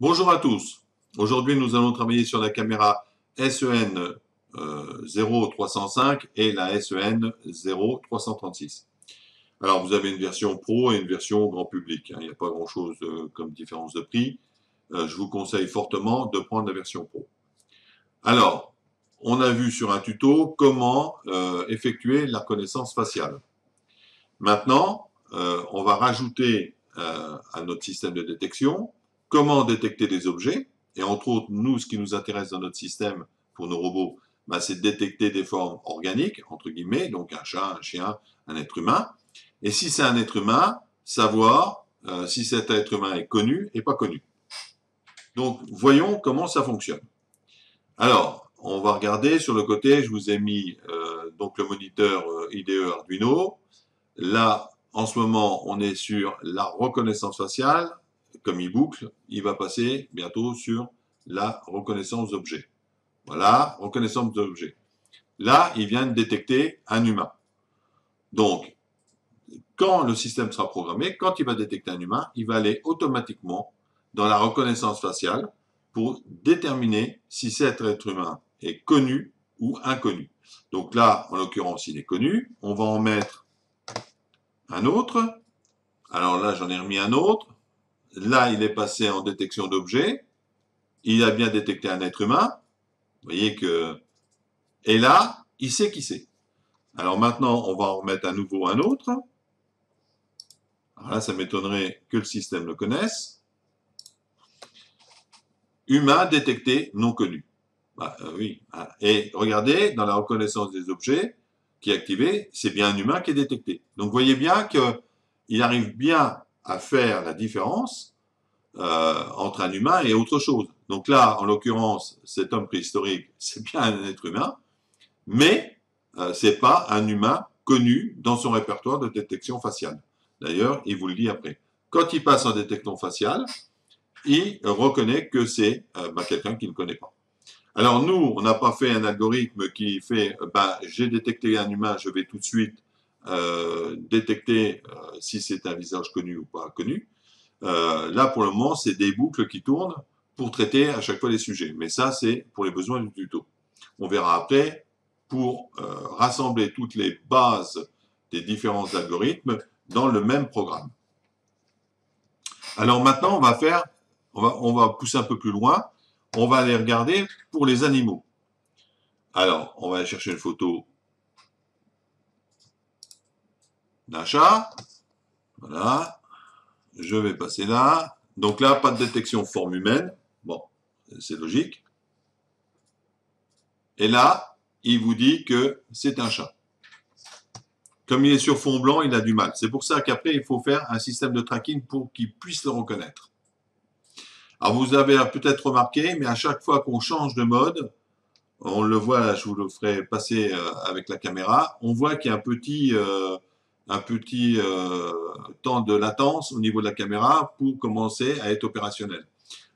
Bonjour à tous. Aujourd'hui, nous allons travailler sur la caméra SEN 0305 et la SEN 0336. Alors, vous avez une version pro et une version grand public. Il n'y a pas grand-chose comme différence de prix. Je vous conseille fortement de prendre la version pro. Alors, on a vu sur un tuto comment effectuer la reconnaissance faciale. Maintenant, on va rajouter à notre système de détection comment détecter des objets. Et entre autres, nous, ce qui nous intéresse dans notre système pour nos robots, bah, c'est de détecter des formes organiques, entre guillemets, donc un chat, un chien, un être humain. Et si c'est un être humain, savoir si cet être humain est connu et pas connu. Donc, voyons comment ça fonctionne. Alors, on va regarder sur le côté, je vous ai mis donc le moniteur IDE Arduino. Là, en ce moment, on est sur la reconnaissance faciale. Comme il boucle, il va passer bientôt sur la reconnaissance d'objet. Voilà, reconnaissance d'objet. Là, il vient de détecter un humain. Donc, quand le système sera programmé, quand il va détecter un humain, il va aller automatiquement dans la reconnaissance faciale pour déterminer si cet être humain est connu ou inconnu. Donc là, en l'occurrence, il est connu. On va en mettre un autre. Alors là, j'en ai remis un autre. Là, il est passé en détection d'objet. Il a bien détecté un être humain. Vous voyez que... Et là, il sait qui c'est. Alors maintenant, on va en remettre à nouveau un autre. Alors là, ça m'étonnerait que le système le connaisse. Humain détecté, non connu. Bah, oui. Et regardez, dans la reconnaissance des objets qui est activée, c'est bien un humain qui est détecté. Donc, vous voyez bien qu'il arrive bien à faire la différence entre un humain et autre chose. Donc là, en l'occurrence, cet homme préhistorique, c'est bien un être humain, mais c'est pas un humain connu dans son répertoire de détection faciale. D'ailleurs, il vous le dit après. Quand il passe en détection faciale, il reconnaît que c'est quelqu'un qu'il ne connaît pas. Alors nous, on n'a pas fait un algorithme qui fait, j'ai détecté un humain, je vais tout de suite détecter si c'est un visage connu ou pas connu. Là, pour le moment, c'est des boucles qui tournent pour traiter à chaque fois les sujets. Mais ça, c'est pour les besoins du tuto. On verra après pour rassembler toutes les bases des différents algorithmes dans le même programme. Alors maintenant, on va pousser un peu plus loin. On va aller regarder pour les animaux. Alors, on va aller chercher une photo d'un chat. Voilà. Je vais passer là. Donc là, pas de détection forme humaine. Bon, c'est logique. Et là, il vous dit que c'est un chat. Comme il est sur fond blanc, il a du mal. C'est pour ça qu'après, il faut faire un système de tracking pour qu'il puisse le reconnaître. Alors, vous avez peut-être remarqué, mais à chaque fois qu'on change de mode, on le voit, là, je vous le ferai passer avec la caméra, on voit qu'il y a un petit temps de latence au niveau de la caméra pour commencer à être opérationnel.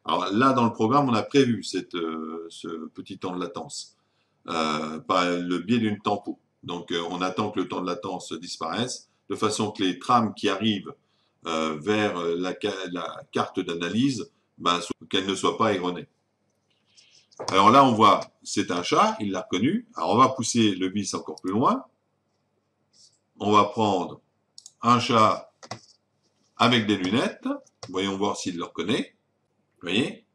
Alors là, dans le programme, on a prévu ce petit temps de latence par le biais d'une tempo. Donc, on attend que le temps de latence disparaisse, de façon que les trames qui arrivent vers la carte d'analyse, qu'elles ne soient pas erronées. Alors là, on voit, c'est un chat, il l'a reconnu. Alors, on va pousser le vis encore plus loin. On va prendre un chat avec des lunettes. Voyons voir s'il le reconnaît. Vous voyez?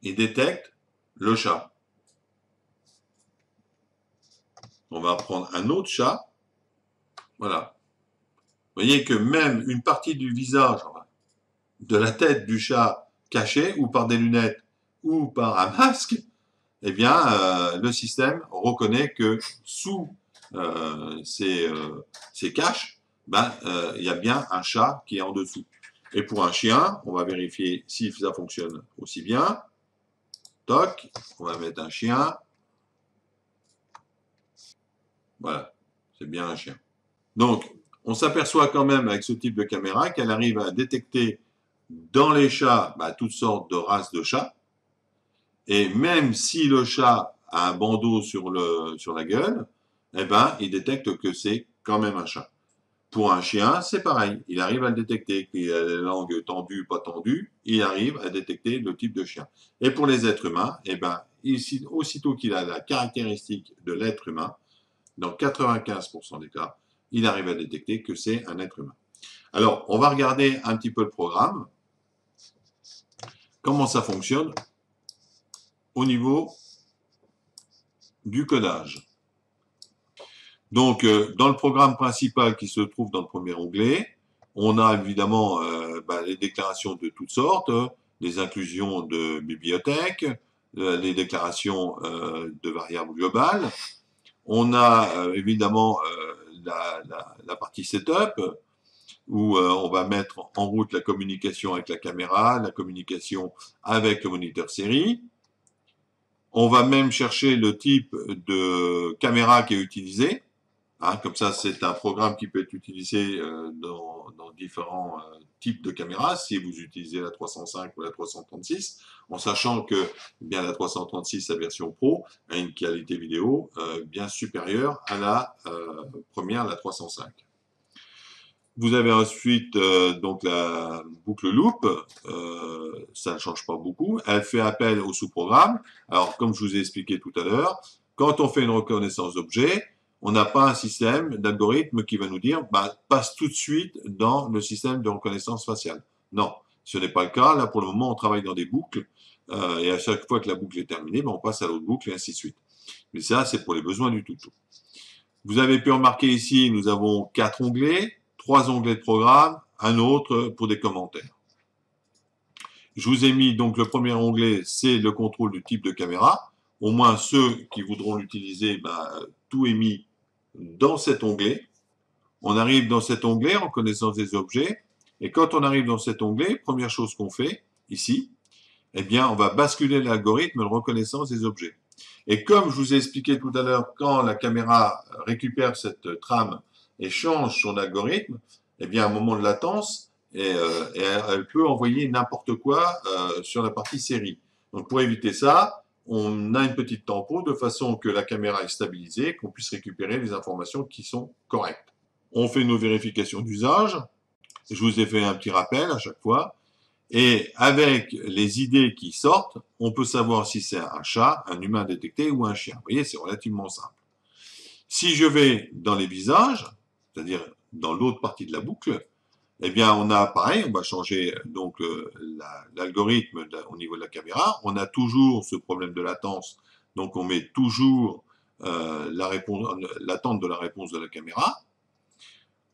Il détecte le chat. On va prendre un autre chat. Voilà. Vous voyez que même une partie du visage, de la tête du chat cachée, ou par des lunettes, ou par un masque, eh bien, le système reconnaît que sous ces caches, il y a bien un chat qui est en dessous. Et pour un chien, on va vérifier si ça fonctionne aussi bien. Toc, on va mettre un chien. Voilà, c'est bien un chien. Donc, on s'aperçoit quand même avec ce type de caméra qu'elle arrive à détecter dans les chats toutes sortes de races de chats. Et même si le chat a un bandeau sur la gueule, eh ben, il détecte que c'est quand même un chat. Pour un chien, c'est pareil. Il arrive à le détecter. Qu'il a la langue tendue, pas tendue, il arrive à détecter le type de chien. Et pour les êtres humains, eh ben, aussitôt qu'il a la caractéristique de l'être humain, dans 95% des cas, il arrive à détecter que c'est un être humain. Alors, on va regarder un petit peu le programme. Comment ça fonctionne au niveau du codage. Donc, dans le programme principal qui se trouve dans le premier onglet, on a évidemment les déclarations de toutes sortes, les inclusions de bibliothèques, les déclarations de variables globales. On a évidemment la partie setup, où on va mettre en route la communication avec la caméra, la communication avec le moniteur série. On va même chercher le type de caméra qui est utilisé. Hein, comme ça, c'est un programme qui peut être utilisé dans différents types de caméras, si vous utilisez la 305 ou la 336, en sachant que bien la 336, la version Pro, a une qualité vidéo bien supérieure à la première, la 305. Vous avez ensuite donc la boucle loop, ça ne change pas beaucoup. Elle fait appel au sous-programme. Alors, comme je vous ai expliqué tout à l'heure, quand on fait une reconnaissance d'objet, on n'a pas un système d'algorithme qui va nous dire passe tout de suite dans le système de reconnaissance faciale. Non, ce n'est pas le cas. Là, pour le moment, on travaille dans des boucles et à chaque fois que la boucle est terminée, on passe à l'autre boucle et ainsi de suite. Mais ça, c'est pour les besoins du tuto. Vous avez pu remarquer ici, nous avons 4 onglets, 3 onglets de programme, un autre pour des commentaires. Je vous ai mis donc le premier onglet, c'est le contrôle du type de caméra. Au moins ceux qui voudront l'utiliser, tout est mis dans cet onglet. On arrive dans cet onglet, reconnaissance des objets, et quand on arrive dans cet onglet, première chose qu'on fait, ici, eh bien, on va basculer l'algorithme de reconnaissance des objets. Et comme je vous ai expliqué tout à l'heure, quand la caméra récupère cette trame et change son algorithme, eh bien, à un moment de latence, elle peut envoyer n'importe quoi sur la partie série. Donc, pour éviter ça, on a une petite tempo de façon que la caméra est stabilisée, qu'on puisse récupérer les informations qui sont correctes. On fait nos vérifications d'usage. Je vous ai fait un petit rappel à chaque fois. Et avec les idées qui sortent, on peut savoir si c'est un chat, un humain détecté ou un chien. Vous voyez, c'est relativement simple. Si je vais dans les visages, c'est-à-dire dans l'autre partie de la boucle, eh bien, on a pareil, on va changer donc l'algorithme au niveau de la caméra. On a toujours ce problème de latence, donc on met toujours l'attente de la réponse de la caméra.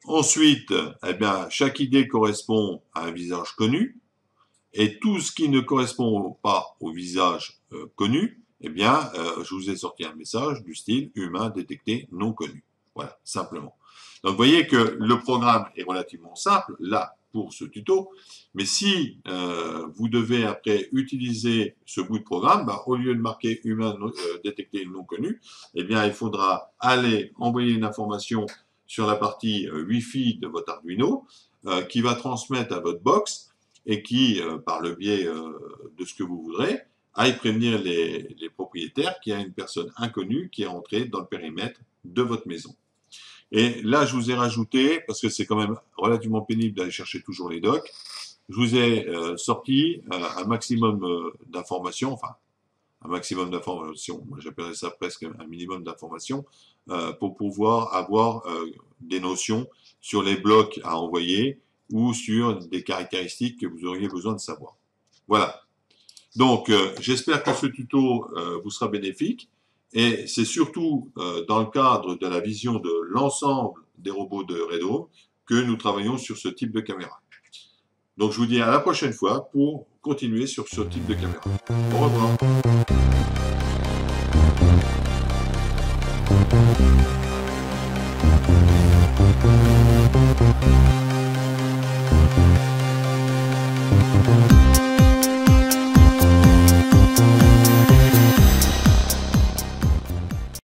Ensuite, eh bien, chaque idée correspond à un visage connu, et tout ce qui ne correspond pas au visage connu, eh bien, je vous ai sorti un message du style humain détecté non connu. Voilà, simplement. Donc, vous voyez que le programme est relativement simple, là, pour ce tuto. Mais si vous devez après utiliser ce bout de programme, au lieu de marquer humain détecté non connu, eh bien, il faudra aller envoyer une information sur la partie Wi-Fi de votre Arduino qui va transmettre à votre box et qui, par le biais de ce que vous voudrez, aille prévenir les propriétaires qu'il y a une personne inconnue qui est entrée dans le périmètre de votre maison. Et là, je vous ai rajouté, parce que c'est quand même relativement pénible d'aller chercher toujours les docs, je vous ai sorti un maximum d'informations, enfin, un maximum d'informations, moi j'appellerais ça presque un minimum d'informations, pour pouvoir avoir des notions sur les blocs à envoyer ou sur des caractéristiques que vous auriez besoin de savoir. Voilà. Donc, j'espère que ce tuto vous sera bénéfique. Et c'est surtout dans le cadre de la vision de l'ensemble des robots de Redome que nous travaillons sur ce type de caméra. Donc je vous dis à la prochaine fois pour continuer sur ce type de caméra. Au revoir.